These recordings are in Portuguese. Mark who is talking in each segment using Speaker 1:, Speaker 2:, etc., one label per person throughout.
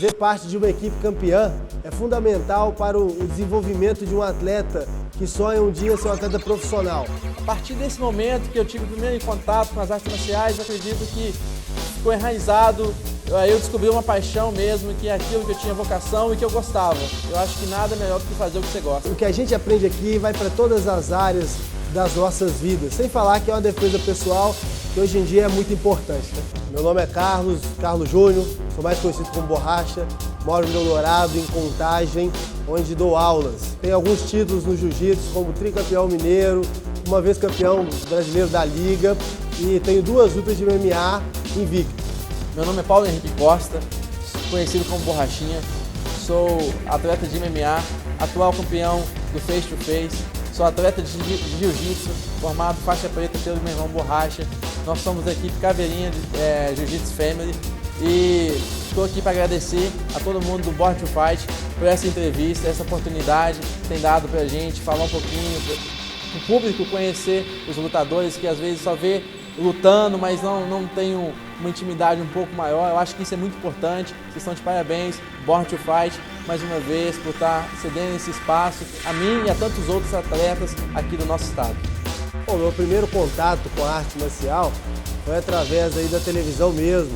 Speaker 1: Fazer parte de uma equipe campeã é fundamental para o desenvolvimento de um atleta que sonha um dia ser um atleta profissional.
Speaker 2: A partir desse momento que eu tive o primeiro contato com as artes marciais, eu acredito que ficou enraizado, eu descobri uma paixão mesmo, que é aquilo que eu tinha vocação e que eu gostava. Eu acho que nada melhor do que fazer o que você gosta.
Speaker 1: O que a gente aprende aqui vai para todas as áreas das nossas vidas, sem falar que é uma defesa pessoal que hoje em dia é muito importante. Meu nome é Carlos Júnior, sou mais conhecido como Borracha, moro em Eldorado, em Contagem, onde dou aulas. Tenho alguns títulos no jiu-jitsu, como tricampeão mineiro, uma vez campeão brasileiro da Liga e tenho 2 lutas de MMA invicto.
Speaker 2: Meu nome é Paulo Henrique Costa, conhecido como Borrachinha, sou atleta de MMA, atual campeão do Face to Face, sou atleta de jiu-jitsu, formado faixa preta pelo meu irmão Borracha. Nós somos a equipe Caveirinha Jiu-Jitsu Family e estou aqui para agradecer a todo mundo do Born to Fight por essa entrevista, essa oportunidade que tem dado para a gente falar um pouquinho, para o público conhecer os lutadores que às vezes só vê lutando, mas não tem uma intimidade um pouco maior. Eu acho que isso é muito importante. Vocês estão de parabéns, Born to Fight, mais uma vez, por estar cedendo esse espaço a mim e a tantos outros atletas aqui do nosso estado.
Speaker 1: Bom, meu primeiro contato com a arte marcial foi através aí da televisão mesmo.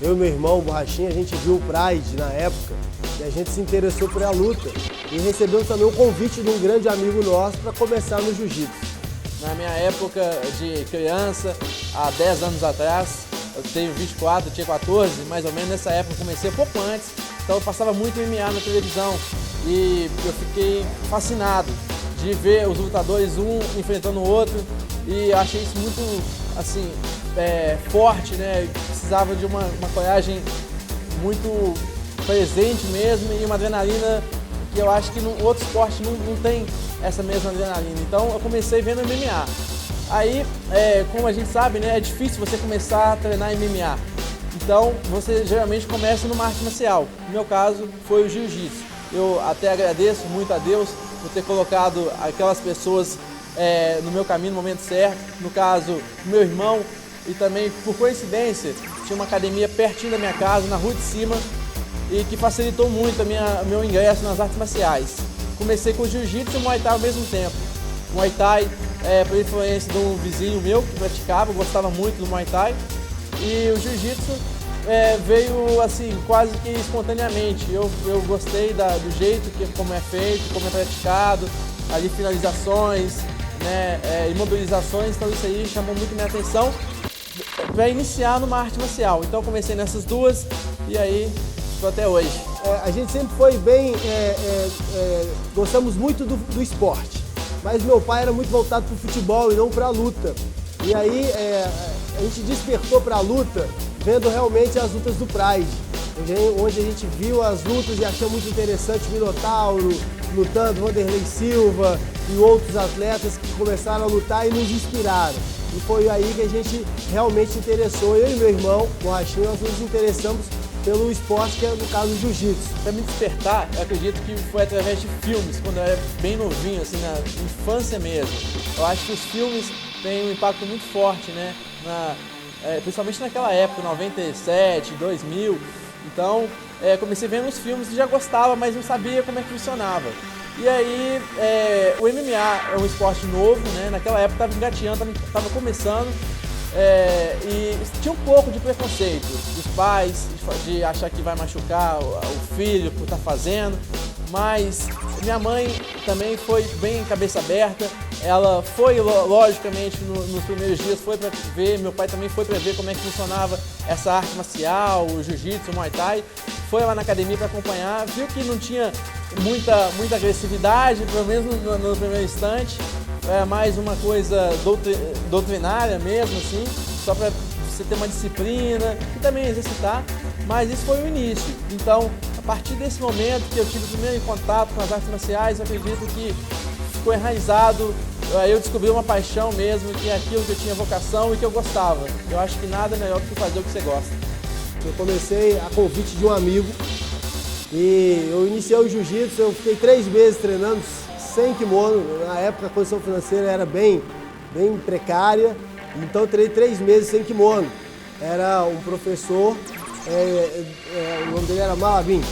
Speaker 1: Eu e meu irmão, Borrachinha, a gente viu o Pride na época e a gente se interessou por a luta e recebemos também um convite de um grande amigo nosso para começar no jiu-jitsu.
Speaker 2: Na minha época de criança, há 10 anos atrás, eu tenho 24, eu tinha 14, mais ou menos nessa época eu comecei um pouco antes, então eu passava muito MMA na televisão e eu fiquei fascinado de ver os lutadores um enfrentando o outro e eu achei isso muito assim, forte, né? Precisava de uma coragem muito presente mesmo e uma adrenalina que eu acho que no outro esporte não tem essa mesma adrenalina. Então eu comecei vendo MMA. Aí, como a gente sabe, né, é difícil você começar a treinar MMA. Então você geralmente começa numa arte marcial. No meu caso foi o jiu-jitsu. Eu até agradeço muito a Deus por ter colocado aquelas pessoas no meu caminho no momento certo. No caso, meu irmão, e também por coincidência tinha uma academia pertinho da minha casa, na rua de cima, e que facilitou muito o meu ingresso nas artes marciais. Comecei com jiu-jitsu e Muay Thai ao mesmo tempo. Muay Thai, por influência de um vizinho meu que praticava, eu gostava muito do Muay Thai. E o jiu-jitsu veio assim, quase que espontaneamente. Eu gostei do jeito como é feito, como é praticado, ali finalizações, né, imobilizações, então isso aí chamou muito minha atenção para iniciar numa arte marcial. Então eu comecei nessas duas e aí estou até hoje.
Speaker 1: A gente sempre foi bem, gostamos muito do esporte, mas meu pai era muito voltado para o futebol e não para a luta. E aí a gente despertou para a luta vendo realmente as lutas do Pride, onde a gente viu as lutas e achou muito interessante o Minotauro lutando, Vanderlei Silva e outros atletas que começaram a lutar e nos inspiraram. E foi aí que a gente realmente se interessou, eu e meu irmão, Borrachinha, nós nos interessamos pelo esporte que é, no caso, o jiu-jitsu.
Speaker 2: Para me despertar, eu acredito que foi através de filmes, quando eu era bem novinho, assim, na infância mesmo. Eu acho que os filmes têm um impacto muito forte, né? Principalmente naquela época, 97, 2000. Então, comecei vendo os filmes e já gostava, mas não sabia como é que funcionava. E aí, o MMA é um esporte novo, né? Naquela época estava engateando, estava começando. E tinha um pouco de preconceito dos pais, de achar que vai machucar o filho por estar fazendo, mas minha mãe também foi bem cabeça aberta, ela foi logicamente nos primeiros dias, foi para ver, meu pai também foi para ver como é que funcionava essa arte marcial, o jiu-jitsu, o Muay Thai, foi lá na academia para acompanhar, viu que não tinha muita agressividade, pelo menos no primeiro instante. Mais uma coisa doutrinária mesmo, assim, só para você ter uma disciplina e também exercitar, mas isso foi o início. Então, a partir desse momento que eu tive o primeiro contato com as artes marciais, eu acredito que ficou enraizado, eu descobri uma paixão mesmo, que é aquilo que eu tinha vocação e que eu gostava. Eu acho que nada melhor do que fazer o que você gosta.
Speaker 1: Eu comecei a convite de um amigo e eu iniciei o jiu-jitsu, eu fiquei 3 meses treinando sem kimono. Na época a condição financeira era bem precária, então eu treinei 3 meses sem kimono. Era um professor o nome dele era Malabim.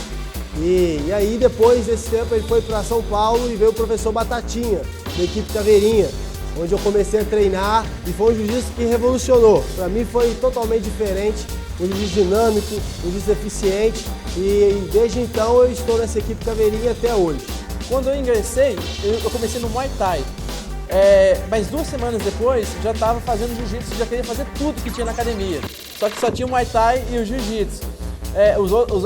Speaker 1: E aí depois desse tempo ele foi para São Paulo e veio o professor Batatinha, da equipe Caveirinha, onde eu comecei a treinar e foi um jiu-jitsu que revolucionou. Para mim foi totalmente diferente, um jiu-jitsu dinâmico, um jiu-jitsu eficiente e desde então eu estou nessa equipe Caveirinha até hoje.
Speaker 2: Quando eu ingressei, eu comecei no Muay Thai. Mas 2 semanas depois, já estava fazendo jiu-jitsu, já queria fazer tudo que tinha na academia. Só que só tinha o Muay Thai e o jiu-jitsu.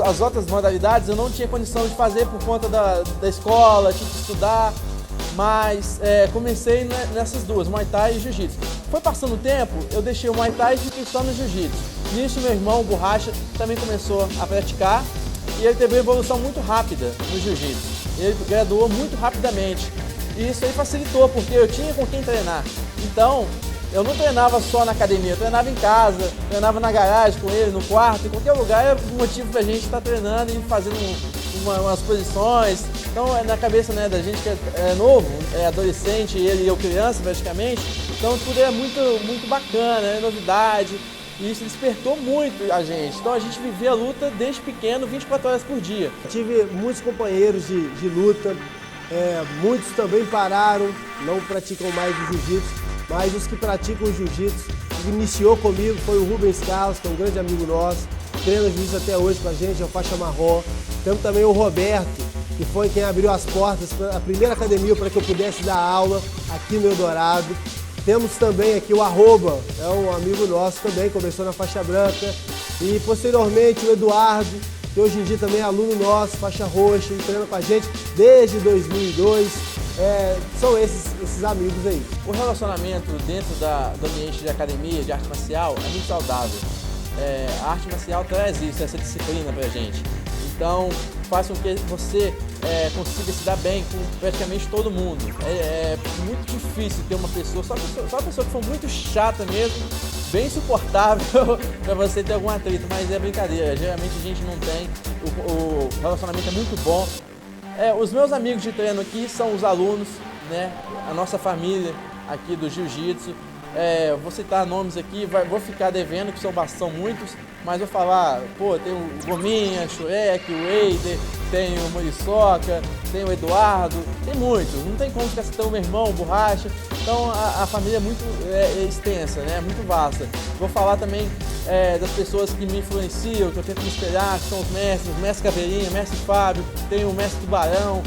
Speaker 2: As outras modalidades eu não tinha condição de fazer por conta da escola, tinha que estudar. Mas comecei nessas duas, Muay Thai e Jiu-Jitsu. Foi passando o tempo, eu deixei o Muay Thai e fiquei só no Jiu-Jitsu. Nisso meu irmão, o Borracha, também começou a praticar e ele teve uma evolução muito rápida no Jiu-Jitsu. Ele graduou muito rapidamente. E isso aí facilitou, porque eu tinha com quem treinar. Então, eu não treinava só na academia, eu treinava em casa, treinava na garagem com ele, no quarto, em qualquer lugar é motivo pra gente estar treinando e fazendo umas posições. Então, na cabeça, né, da gente que é novo, é adolescente, ele e eu criança praticamente, então tudo é muito bacana, é novidade. E isso despertou muito a gente. Então a gente vivia a luta desde pequeno, 24 horas por dia.
Speaker 1: Tive muitos companheiros de luta, muitos também pararam, não praticam mais o jiu-jitsu, mas os que praticam o jiu-jitsu, que iniciou comigo foi o Rubens Carlos, que é um grande amigo nosso, treina jiu-jitsu até hoje com a gente, é o faixa marrom. Temos também o Roberto, que foi quem abriu as portas para a primeira academia para que eu pudesse dar aula aqui no Eldorado. Temos também aqui o Arroba, é um amigo nosso também, começou na faixa branca. E posteriormente o Eduardo, que hoje em dia também é aluno nosso, faixa roxa, e treina com a gente desde 2002. São esses amigos aí.
Speaker 2: O relacionamento dentro do ambiente de academia, de arte marcial, é muito saudável. A arte marcial traz isso, essa disciplina pra gente. Então, faz com que você consiga se dar bem com praticamente todo mundo. É muito difícil ter uma pessoa, só uma pessoa que for muito chata mesmo, bem insuportável para você ter algum atrito, mas é brincadeira, geralmente a gente não tem, o relacionamento é muito bom. Os meus amigos de treino aqui são os alunos, né? A nossa família aqui do Jiu-Jitsu. Vou citar nomes aqui, vou ficar devendo, que são muitos, mas vou falar, tem o Gominha, Shurek, o Eider, tem o Muriçoca, tem o Eduardo, tem muitos, não tem como ficar citando o meu irmão, o Borracha. Então a família é muito extensa, né? Muito vasta. Vou falar também das pessoas que me influenciam, que eu tento me espelhar, que são os mestre Caveirinha, mestre Fábio, tem o mestre Tubarão,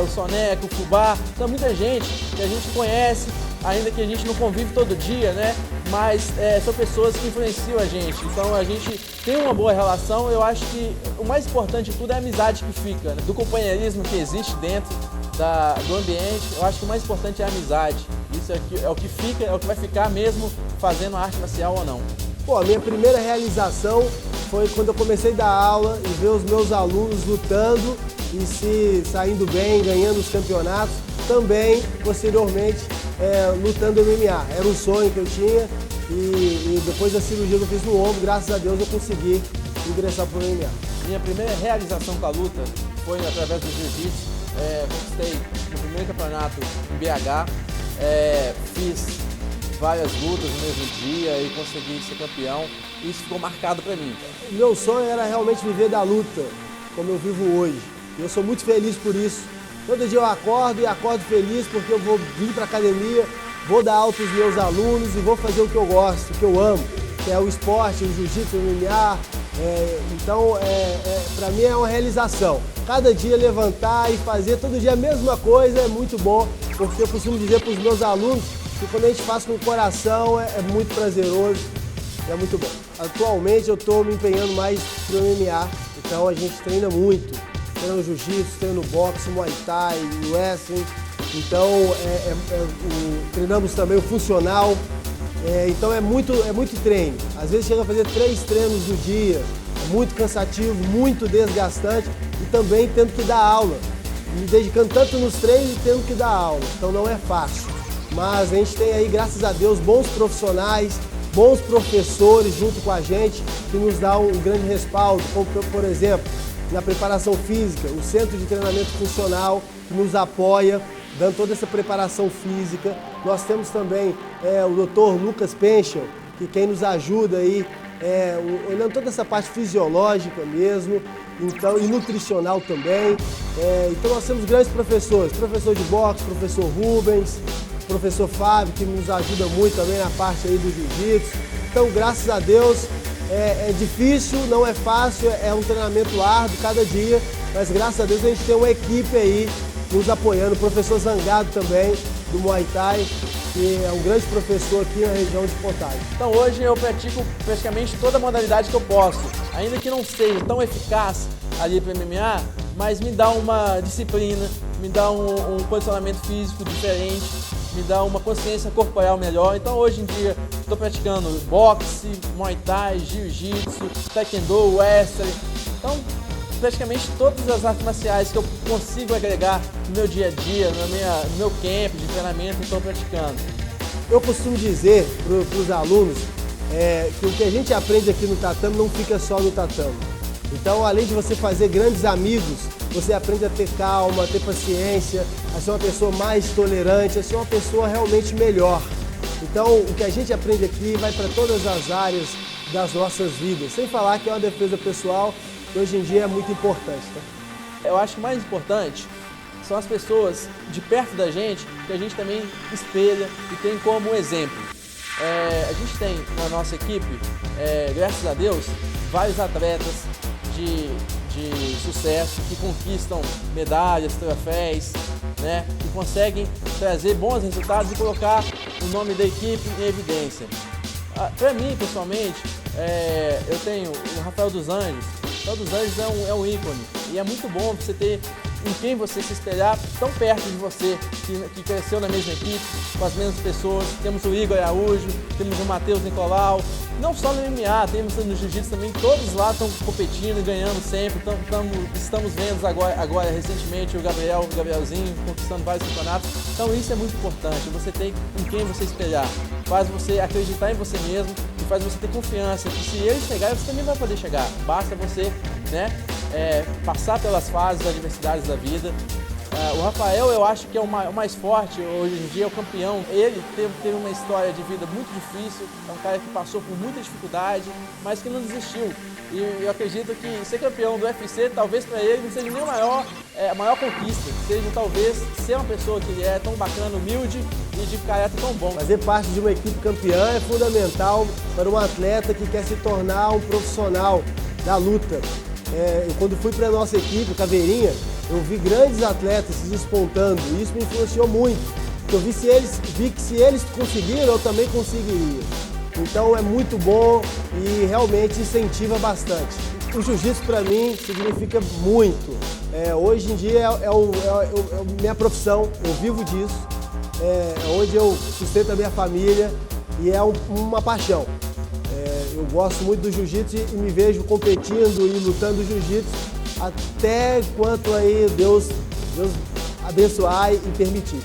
Speaker 2: o Soneca, o Fubá, então muita gente que a gente conhece, ainda que a gente não convive todo dia, né? Mas são pessoas que influenciam a gente, então a gente tem uma boa relação. Eu acho que o mais importante de tudo é a amizade que fica, né? Do companheirismo que existe dentro do ambiente. Eu acho que o mais importante é a amizade. Isso é o que fica, é o que vai ficar mesmo fazendo arte marcial ou não.
Speaker 1: A minha primeira realização foi quando eu comecei a dar aula e ver os meus alunos lutando e se saindo bem, ganhando os campeonatos. Também, posteriormente, lutando MMA. Era um sonho que eu tinha e depois da cirurgia que eu fiz no ombro, graças a Deus eu consegui ingressar para o MMA.
Speaker 2: Minha primeira realização com a luta foi através do Jiu-Jitsu. Conquistei no primeiro campeonato em BH, fiz várias lutas no mesmo dia e consegui ser campeão. Isso ficou marcado para mim.
Speaker 1: O meu sonho era realmente viver da luta, como eu vivo hoje. E eu sou muito feliz por isso. Todo dia eu acordo e acordo feliz porque eu vou vir para a academia, vou dar aula para os meus alunos e vou fazer o que eu gosto, o que eu amo, que é o esporte, o jiu-jitsu, o MMA. Então, para mim é uma realização. Cada dia levantar e fazer todo dia a mesma coisa é muito bom, porque eu costumo dizer para os meus alunos que quando a gente faz com o coração é muito prazeroso, é muito bom. Atualmente eu estou me empenhando mais no MMA, então a gente treina muito. Treino jiu-jitsu, treino boxe, muay thai, wrestling. Então, treinamos também o funcional. Então é muito treino. Às vezes chega a fazer 3 treinos no dia. É muito cansativo, muito desgastante e também tendo que dar aula. Me dedicando tanto nos treinos e tendo que dar aula. Então não é fácil. Mas a gente tem aí, graças a Deus, bons profissionais, bons professores junto com a gente que nos dá um grande respaldo, como por exemplo, na preparação física, o Centro de Treinamento Funcional, que nos apoia, dando toda essa preparação física. Nós temos também o Dr. Lucas Penchel, que quem nos ajuda aí olhando toda essa parte fisiológica mesmo, então, e nutricional também. Então nós temos grandes professores, professor de boxe, professor Rubens, professor Fábio, que nos ajuda muito também na parte aí do jiu-jitsu. Então, graças a Deus, é difícil, não é fácil, é um treinamento árduo cada dia, mas graças a Deus a gente tem uma equipe aí nos apoiando, o professor Zangado também, do Muay Thai, que é um grande professor aqui na região de Contagem.
Speaker 2: Então hoje eu pratico praticamente toda a modalidade que eu posso, ainda que não seja tão eficaz ali para MMA, mas me dá uma disciplina, me dá um condicionamento físico diferente, me dá uma consciência corporal melhor. Então hoje em dia estou praticando boxe, Muay Thai, Jiu-Jitsu, Taekwondo, Wrestling. Então praticamente todas as artes marciais que eu consigo agregar no meu dia a dia, no meu camp de treinamento, estou praticando.
Speaker 1: Eu costumo dizer para os alunos que o que a gente aprende aqui no tatame não fica só no tatame. Então, além de você fazer grandes amigos, você aprende a ter calma, a ter paciência, a ser uma pessoa mais tolerante, a ser uma pessoa realmente melhor. Então, o que a gente aprende aqui vai para todas as áreas das nossas vidas, sem falar que é uma defesa pessoal que hoje em dia é muito importante. Tá?
Speaker 2: Eu acho que o mais importante são as pessoas de perto da gente, que a gente também espelha e tem como exemplo. A gente tem na nossa equipe, graças a Deus, vários atletas de sucesso que conquistam medalhas, troféus, né, que conseguem trazer bons resultados e colocar o nome da equipe em evidência. Para mim, pessoalmente, eu tenho o Rafael dos Anjos. O Rafael dos Anjos é um ícone e é muito bom você ter em quem você se espelhar tão perto de você, que cresceu na mesma equipe, com as mesmas pessoas. Temos o Igor Araújo, temos o Matheus Nicolau, não só no MMA, temos no Jiu-Jitsu também, todos lá estão competindo e ganhando sempre. Estamos vendo agora recentemente o Gabrielzinho conquistando vários campeonatos. Então isso é muito importante, você tem em quem você espelhar, faz você acreditar em você mesmo e faz você ter confiança que se ele chegar, você também vai poder chegar. Basta você, né, passar pelas fases, das adversidades da vida. O Rafael, eu acho que é o mais forte hoje em dia, é o campeão. Ele teve uma história de vida muito difícil, é um cara que passou por muita dificuldade, mas que não desistiu. E eu acredito que ser campeão do UFC, talvez para ele não seja nem a maior conquista, seja talvez ser uma pessoa que ele é tão bacana, humilde e de caráter tão bom.
Speaker 1: Fazer parte de uma equipe campeã é fundamental para um atleta que quer se tornar um profissional da luta. Quando fui para a nossa equipe, Caveirinha, eu vi grandes atletas se despontando e isso me influenciou muito. Eu vi que se eles conseguiram, eu também conseguiria. Então é muito bom e realmente incentiva bastante. O jiu-jitsu para mim significa muito. Hoje em dia é minha profissão, eu vivo disso, é onde eu sustento a minha família e é uma paixão. Eu gosto muito do jiu-jitsu e me vejo competindo e lutando jiu-jitsu até quanto aí Deus abençoar e permitir.